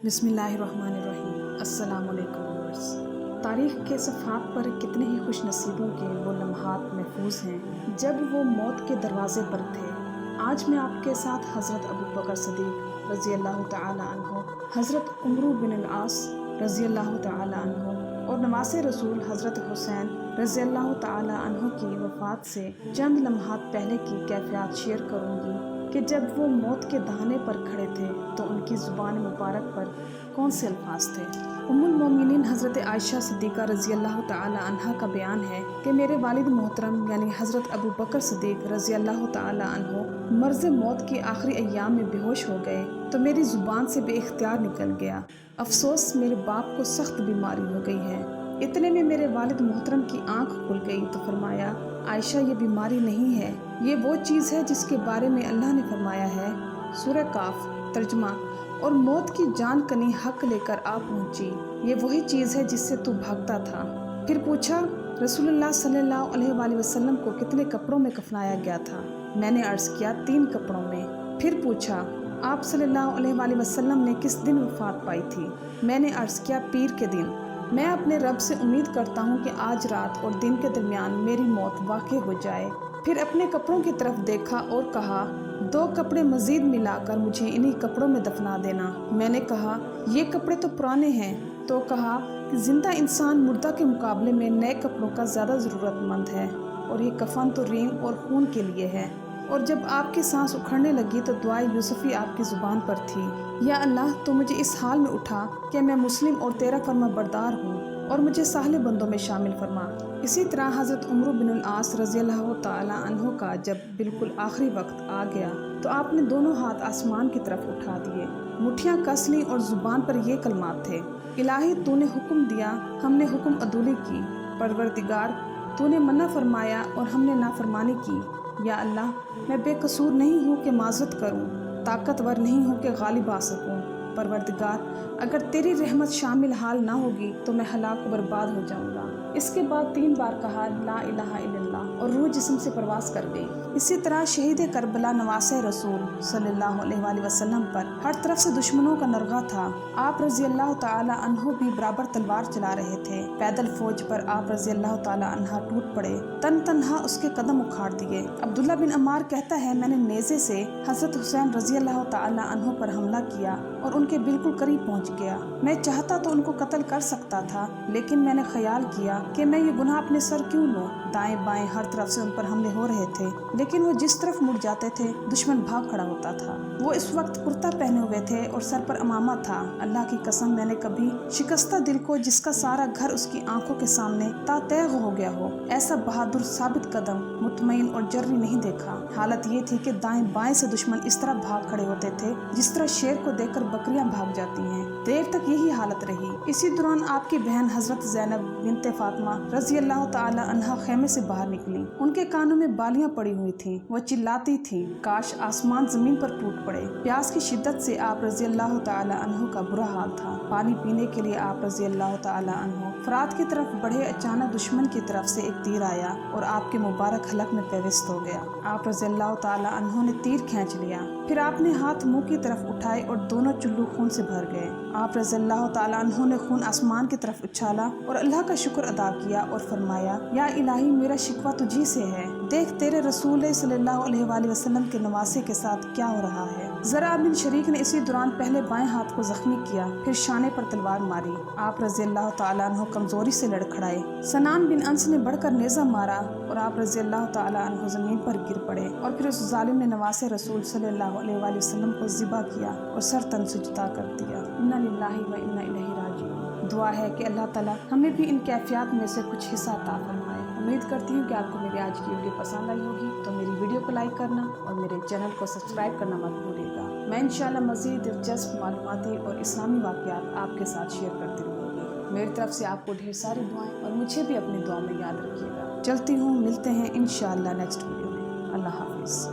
बिस्मिल्लाहिर्रहमानिर्रहीम। अस्सलाम वालेकुम व्यूअर्स। तारीख़ के सफ़हात पर कितने ही खुश नसीबों के वो लम्हात महफूज हैं जब वो मौत के दरवाज़े पर थे। आज मैं आपके साथ हज़रत अबू बकर सदीक़ रज़ी अल्लाह तआला अन्हु, हज़रत उमर बिन अल-आस रज़ी अल्लाह तआला अन्हु और नवासे रसूल हज़रत हुसैन रज़ी अल्लाह तआला अन्हु की वफ़ात से चंद लम्हात पहले की कैफ़ियत शेयर करूँगी कि जब वो मौत के दहाने पर खड़े थे तो उनकी ज़ुबान मुबारक पर कौन से अल्फाज थे। उम्मुल मोमिनीन हज़रत आयशा सिद्दीक़ा रज़ी अल्लाह तआला अन्हा का बयान है कि मेरे वालिद मोहतरम यानी हज़रत अबू बकर सिद्दीक़ रज़ी अल्लाह तआला अन्हु मर्ज़ मौत के आखिरी अय्याम में बेहोश हो गए तो मेरी ज़ुबान से बेइख्तियार निकल गया, अफसोस मेरे बाप को सख्त बीमारी हो गई है। इतने में मेरे वालिद मोहतरम की आंख खुल गई तो फरमाया, आयशा ये बीमारी नहीं है, ये वो चीज़ है जिसके बारे में अल्लाह ने फरमाया है। सूरह काफ। तर्जुमा। और मौत की जान कनी हक लेकर आ पहुंची, ये वही चीज़ है जिससे तू भागता था। फिर पूछा, रसूलुल्लाह सल्लल्लाहु अलैहि वसल्लम को कितने कपड़ों में कफनाया गया था? मैंने अर्ज़ किया 3 कपड़ों में। फिर पूछा, आप सल्लल्लाहु अलैहि वसल्लम ने किस दिन वफ़ात पाई थी? मैंने अर्ज़ किया पीर के दिन। मैं अपने रब से उम्मीद करता हूँ कि आज रात और दिन के दरमियान मेरी मौत वाक़ई हो जाए। फिर अपने कपड़ों की तरफ देखा और कहा, 2 कपड़े मज़ीद मिलाकर मुझे इन्हीं कपड़ों में दफना देना। मैंने कहा, ये कपड़े तो पुराने हैं। तो कहा कि ज़िंदा इंसान मुर्दा के मुकाबले में नए कपड़ों का ज़्यादा ज़रूरतमंद है और ये कफन तो रींग और खून के लिए है। और जब आपकी सांस उखड़ने लगी तो दुआ यूसुफ़ी आपकी ज़ुबान पर थी, या अल्लाह तो मुझे इस हाल में उठा कि मैं मुस्लिम और तेरा फरमा बरदार हूँ और मुझे साहले बंदों में शामिल फरमा। इसी तरह हज़रत उमर बिन अल-आस रज़ी अल्लाह तआला अन्हु का जब बिल्कुल आखिरी वक्त आ गया तो आपने दोनों हाथ आसमान की तरफ उठा दिए, मुठ्ठियाँ कस लीं और ज़ुबान पर ये कलमात थे, इलाही तूने हुक्म दिया, हमने हुक्म अदूली की। परवरदिगार, तूने मना फरमाया और हमने नाफरमानी की। या अल्लाह, मैं बेकसूर नहीं हूँ कि माज़रत करूँ, ताकतवर नहीं हूँ कि गालिब आ सकूँ। परवरदिगार, अगर तेरी रहमत शामिल हाल ना होगी तो मैं हलाक व बर्बाद हो जाऊँगा। इसके बाद 3 बार कहा ला इलाहा इल्लल्लाह और रूह जिस्म से परवास कर गई। इसी तरह शहीद करबला नवासे रसूल सल्लल्लाहु अलैहि वसल्लम पर हर तरफ से दुश्मनों का नरगा था। आप रज़ी अल्लाह तआला अन्हु भी बराबर तलवार चला रहे थे। पैदल फौज पर आप रज़ी अल्लाह तआला अन्हा टूट पड़े, तन तनहा उसके कदम उखाड़ दिए। अब्दुल्ला बिन अम्मार कहता है, मैंने नेज़े से हज़रत हुसैन रज़ी अल्लाह तआला अन्हु पर हमला किया और उनके बिल्कुल करीब पहुंच गया। मैं चाहता तो उनको कत्ल कर सकता था, लेकिन मैंने ख्याल किया कि मैं ये गुनाह अपने सर क्यों लूं। दाएं बाएं हर तरफ से उन पर हमले हो रहे थे, लेकिन वो जिस तरफ मुड़ जाते थे दुश्मन भाग खड़ा होता था। वो इस वक्त कुर्ता पहने हुए थे और सर पर अमामा था। अल्लाह की कसम, मैंने कभी शिकस्ता दिल को जिसका सारा घर उसकी आंखों के सामने तातैग हो गया हो, ऐसा बहादुर साबित कदम, मुतमईन और जर्री नहीं देखा। हालत ये थी कि दाएं बाएं से दुश्मन इस तरह भाग खड़े होते थे जिस तरह शेर को देखकर बकरियां भाग जाती हैं। देर तक यही हालत रही। इसी दौरान आपकी बहन हजरत ज़ैनब बिनते फातिमा रज़ी अल्लाह तआला अन्हा खेमे से बाहर निकली। उनके कानों में बालियां पड़ी हुई थीं। वो चिल्लाती थीं, काश आसमान जमीन पर टूट पड़े। प्यास की शिद्दत से आप रज़ी अल्लाह तआला अन्हु का बुरा हाल था। पानी पीने के लिए आप रज़ी अल्लाह तआला अन्हु फरात की तरफ बढ़े, अचानक दुश्मन की तरफ से एक तीर आया और आपके मुबारक हलक में पेवस्त हो गया। आप रज़ी अल्लाह तआला अन्हु ने तीर खींच लिया, फिर आपने हाथ मुंह की तरफ उठाए और दोनों चुल्लू खून से भर गए। आप रज़ी अल्लाह तआला अन्हु ने खून आसमान की तरफ उछाला और अल्लाह का शुक्र अदा किया और फरमाया, या इलाही, मेरा शिकवा तुझी से है। देख तेरे रसूल सल्लल्लाहु अलैहि वसल्लम के नवासे के साथ क्या हो रहा है। ज़रा बिन शरीक ने इसी दौरान पहले बाएं हाथ को जख्मी किया, फिर शाने पर तलवार मारी। आप रज़ी अल्लाह तआला अन्हु कमजोरी से लड़खड़ाए। सनान बिन अंस ने बढ़कर नेज़ा मारा और आप रज़ी अल्लाह तआला अन्हु जमीन पर गिर पड़े और फिर उस जालिम ने नवासे रसूल सल्लल्लाहु अलैहि वसल्लम को ज़िबा किया और सर तन से जुदा कर दिया। इन्ना लिल्लाहि व इन्ना इलैहि राजिऊन। दुआ है कि अल्लाह ताला हमें भी इन कैफियत में से कुछ हिस्सा अता फरमाए। उम्मीद करती हूँ कि आपको मेरी आज की वीडियो पसंद आई होगी, तो मेरी वीडियो को लाइक करना और मेरे चैनल को सब्सक्राइब करना मत भूलिएगा। मैं इंशाल्लाह मज़ीद दिलचस्प मालूमाती और इस्लामी वाक़यात आपके साथ शेयर करती रहूँगी। मेरी तरफ से आपको ढेर सारी दुआएं और मुझे भी अपनी दुआ में याद रखिएगा। चलती हूँ, मिलते हैं इंशाल्लाह नेक्स्ट वीडियो में। अल्लाह हाफ़िज़।